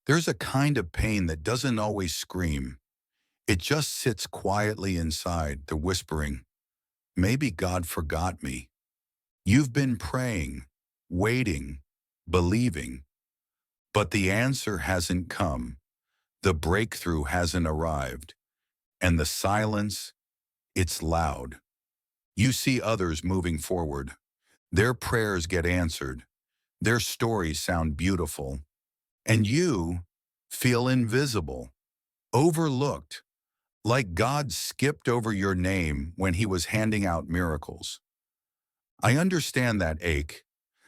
There's a kind of pain that doesn't always scream. It just sits quietly inside, the whispering, maybe God forgot me. You've been praying, waiting, believing, but the answer hasn't come. The breakthrough hasn't arrived. And the silence, it's loud. You see others moving forward. Their prayers get answered. Their stories sound beautiful. And you feel invisible, overlooked, like God skipped over your name when he was handing out miracles. I understand that ache,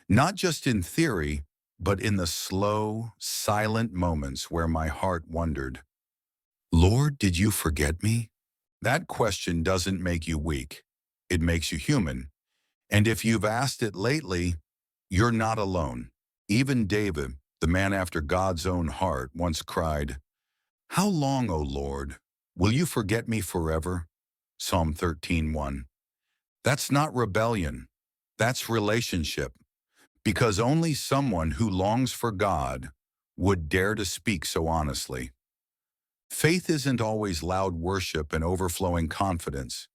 not just in theory, but in the slow, silent moments where my heart wondered, Lord, did you forget me? That question doesn't make you weak. It makes you human. And if you've asked it lately, you're not alone. Even David, the man after God's own heart, once cried, How long, O Lord, will you forget me forever? Psalm 13:1. That's not rebellion. That's relationship. Because only someone who longs for God would dare to speak so honestly. Faith isn't always loud worship and overflowing confidence.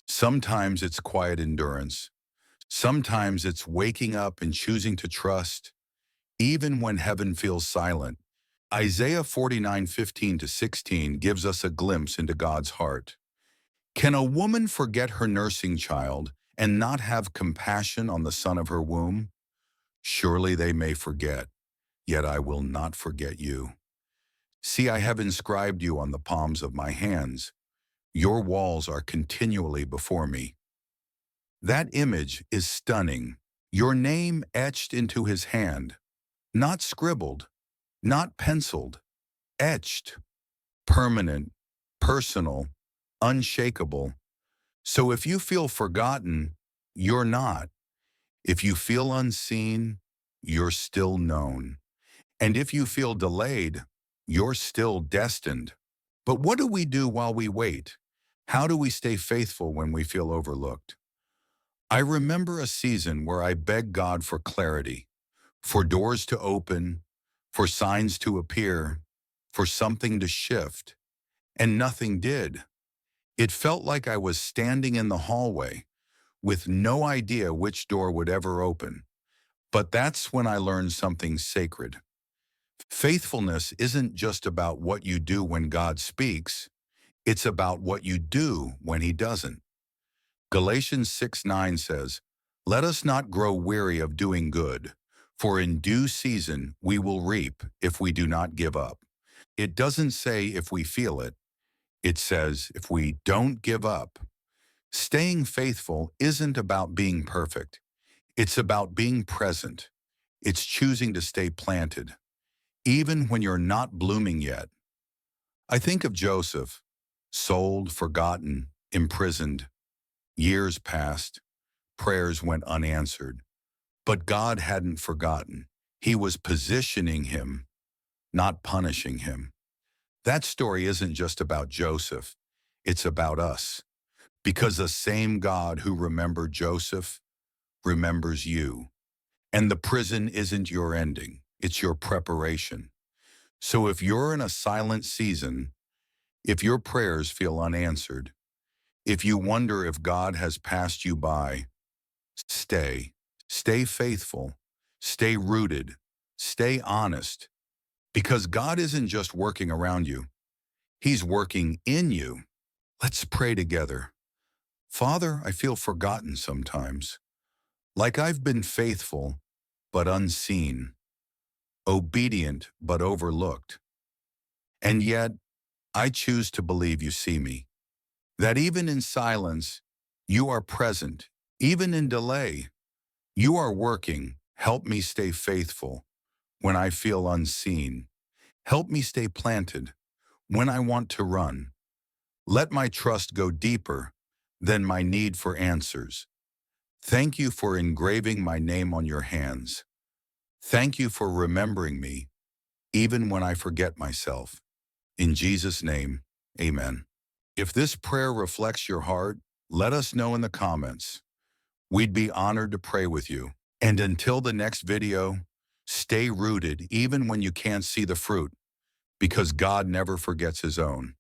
Sometimes it's quiet endurance. Sometimes it's waking up and choosing to trust, even when heaven feels silent. Isaiah 49:15-16 gives us a glimpse into God's heart. Can a woman forget her nursing child and not have compassion on the son of her womb? Surely they may forget, yet I will not forget you. See, I have inscribed you on the palms of my hands. Your walls are continually before me. That image is stunning. Your name etched into his hand, not scribbled, not penciled, etched, permanent, personal, unshakable. So if you feel forgotten, you're not. If you feel unseen, you're still known. And if you feel delayed, you're still destined. But what do we do while we wait? How do we stay faithful when we feel overlooked? I remember a season where I begged God for clarity, for doors to open, for signs to appear, for something to shift, and nothing did. It felt like I was standing in the hallway with no idea which door would ever open. But that's when I learned something sacred. Faithfulness isn't just about what you do when God speaks, it's about what you do when he doesn't. Galatians 6:9 says, Let us not grow weary of doing good, for in due season we will reap if we do not give up. It doesn't say if we feel it, it says if we don't give up. Staying faithful isn't about being perfect. It's about being present. It's choosing to stay planted, even when you're not blooming yet. I think of Joseph, sold, forgotten, imprisoned. Years passed, prayers went unanswered. But God hadn't forgotten. He was positioning him, not punishing him. That story isn't just about Joseph. It's about us. Because the same God who remembered Joseph remembers you. And the prison isn't your ending. It's your preparation. So if you're in a silent season, if your prayers feel unanswered, if you wonder if God has passed you by, stay. Stay faithful. Stay rooted. Stay honest. Because God isn't just working around you. He's working in you. Let's pray together. Father, I feel forgotten sometimes. Like I've been faithful, but unseen. Obedient, but overlooked. And yet, I choose to believe you see me. That even in silence, you are present. Even in delay, you are working. Help me stay faithful when I feel unseen. Help me stay planted when I want to run. Let my trust go deeper than my need for answers. Thank you for engraving my name on your hands. Thank you for remembering me, even when I forget myself. In Jesus' name, amen. If this prayer reflects your heart, let us know in the comments. We'd be honored to pray with you. And until the next video, stay rooted even when you can't see the fruit. because God never forgets his own.